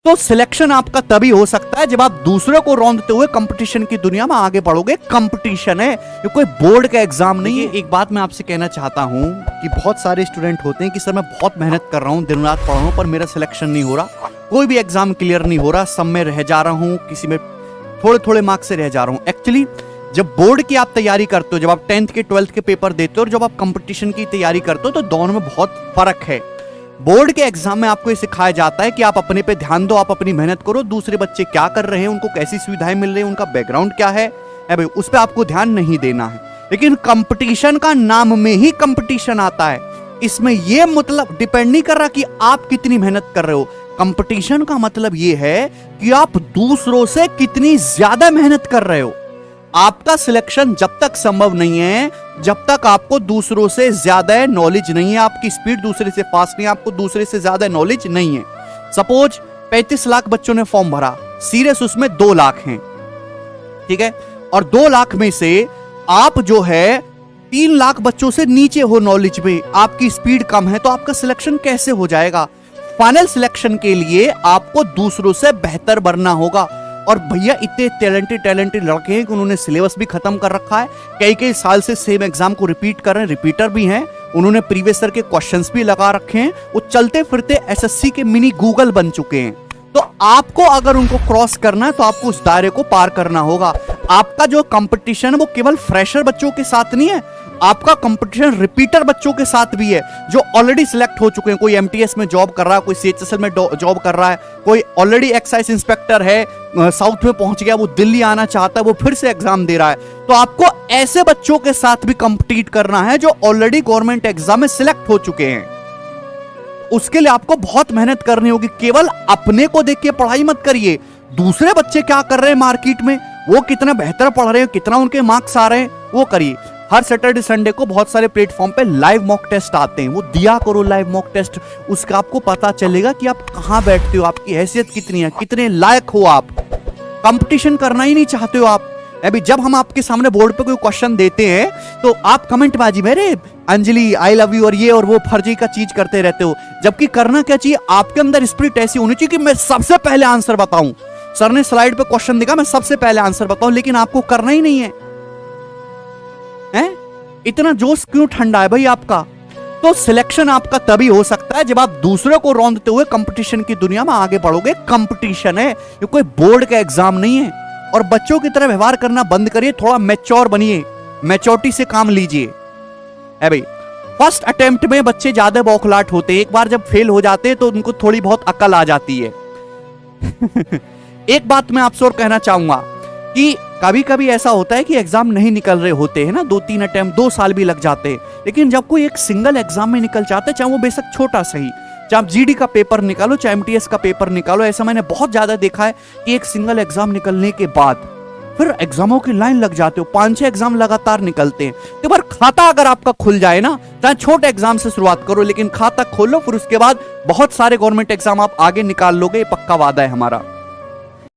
तो सिलेक्शन आपका तभी हो सकता है जब आप दूसरों को रौंदते हुए कंपटीशन की दुनिया में आगे बढ़ोगे। कंपटीशन है, ये कोई बोर्ड का एग्जाम नहीं है। एक बात मैं आपसे कहना चाहता हूं कि बहुत सारे स्टूडेंट होते हैं कि सर मैं बहुत मेहनत कर रहा हूं, दिन रात पढ़ रहा हूं, पर मेरा सिलेक्शन नहीं हो रहा, कोई भी एग्जाम क्लियर नहीं हो रहा, सब में रह जा रहा हूं, किसी में थोड़े थोड़े मार्क्स से रह जा रहा हूं। एक्चुअली जब बोर्ड की आप तैयारी करते हो, जब आप 10th के 12th के पेपर देते हो और जब आप कंपटीशन की तैयारी करते हो, तो दोनों में बहुत फर्क है। बोर्ड के एग्जाम में आपको ये सिखाया जाता है कि आप अपने पे ध्यान दो, आप अपनी मेहनत करो, दूसरे बच्चे क्या कर रहे हैं, उनको कैसी सुविधाएं मिल रही है, उनका बैकग्राउंड क्या है भाई, उस पर आपको ध्यान नहीं देना है। लेकिन कंपटीशन का नाम में ही कंपटीशन आता है, इसमें यह मतलब डिपेंड नहीं कर रहा कि आप कितनी मेहनत कर रहे हो। कंपटीशन का मतलब यह है कि आप दूसरों से कितनी ज्यादा मेहनत कर रहे हो। आपका सिलेक्शन जब तक संभव नहीं है जब तक आपको दूसरों से ज्यादा नॉलेज नहीं है, आपकी स्पीड दूसरे से फास्ट नहीं है, आपको दूसरे से ज्यादा नॉलेज नहीं है। सपोज 35 लाख बच्चों ने फॉर्म भरा, सीरियस उसमें 2 लाख हैं, ठीक है, और 2 लाख में से आप जो है 3 लाख बच्चों से नीचे हो नॉलेज में, आपकी स्पीड कम है, तो आपका सिलेक्शन कैसे हो जाएगा? फाइनल सिलेक्शन के लिए आपको दूसरों से बेहतर बनना होगा। और भैया इतने टैलेंटेड लड़के हैं कि उन्होंने सिलेबस भी खत्म कर रखा है, कई साल से सेम एग्जाम को रिपीट कर रहे हैं, रिपीटर भी हैं, उन्होंने प्रीवियस ईयर के क्वेश्चंस भी लगा रखे हैं, वो चलते फिरते एसएससी के मिनी गूगल बन चुके हैं। तो आपको अगर उनको क्रॉस करना है तो आपको उस दायरे को पार करना होगा। आपका जो कंपटीशन है वो केवल फ्रेशर बच्चों के साथ नहीं है, आपका कंपटीशन रिपीटर बच्चों के साथ भी है जो ऑलरेडी सिलेक्ट हो चुके हैं। कोई एमटीएस में जॉब कर रहा है, कोई सीएचएसएल में जॉब कर रहा है, कोई ऑलरेडी एक्साइज इंस्पेक्टर है, साउथ में पहुंच गया, वो दिल्ली आना चाहता है, वो फिर से एग्जाम दे रहा है। तो आपको ऐसे बच्चों के साथ भी कंपीट करना है जो ऑलरेडी गवर्नमेंट एग्जाम में सिलेक्ट हो चुके हैं। उसके लिए आपको बहुत मेहनत करनी होगी। केवल अपने को देख के पढ़ाई मत करिए, दूसरे बच्चे क्या कर रहे हैं मार्केट में, वो कितना बेहतर पढ़ रहे हैं, कितना उनके मार्क्स आ रहे हैं, वो करिए। हर सैटरडे संडे को बहुत सारे प्लेटफॉर्म पे लाइव मॉक टेस्ट आते हैं, वो दिया करो लाइव मॉक टेस्ट, उसका आपको पता चलेगा कि आप कहां बैठते हो, आपकी हैसियत कितनी है, कितने लायक हो आप। कंपटीशन करना ही नहीं चाहते हो आप। अभी जब हम आपके सामने बोर्ड पे कोई क्वेश्चन देते हैं तो आप कमेंट बाजी में अरे अंजलि आई लव यू और ये और वो फर्जी का चीज करते रहते हो, जबकि करना क्या चाहिए, आपके अंदर स्पिरिट ऐसी होनी चाहिए कि मैं सबसे पहले आंसर बताऊं। सर ने स्लाइड पे क्वेश्चन दिखा, मैं सबसे पहले आंसर बताऊं, लेकिन आपको करना ही नहीं है। इतना जोश क्यों ठंडा है भाई आपका? तो सिलेक्शन आपका तभी हो सकता है जब आप दूसरों को रौंदते हुए कंपटीशन की दुनिया में आगे बढ़ोगे। कंपटीशन है, ये कोई बोर्ड का एग्जाम नहीं है। और बच्चों की तरह व्यवहार करना बंद करिए, थोड़ा मैच्योर बनिए, मैच्योरिटी से काम लीजिए। भाई फर्स्ट अटेम्प्ट में बच्चे ज्यादा बौखलाट होते हैं, एक बार जब फेल हो जाते हैं तो उनको थोड़ी बहुत अकल आ जाती है। एक बात मैं आपसे और कहना चाहूंगा कि कभी कभी ऐसा होता है कि एग्जाम नहीं निकल रहे होते हैं ना, 2-3 अटेम्प्ट 2 साल भी लग जाते हैं, लेकिन जब कोई एक सिंगल एग्जाम में निकल जाता है, चाहे वो बेशक छोटा सही, चाहे आप जीडी का पेपर निकालो, चाहे एमटीएस का पेपर निकालो, ऐसा मैंने बहुत ज्यादा देखा है कि एक सिंगल एग्जाम निकलने के बाद फिर एग्जामों की लाइन लग जाते हो, 5-6 एग्जाम लगातार निकलते हैं। तो बार खाता अगर आपका खुल जाए ना, चाहे छोटे एग्जाम से शुरुआत करो, लेकिन खाता खोलो, फिर उसके बाद बहुत सारे गवर्नमेंट एग्जाम आप आगे निकाल लोगे, ये पक्का वादा है हमारा।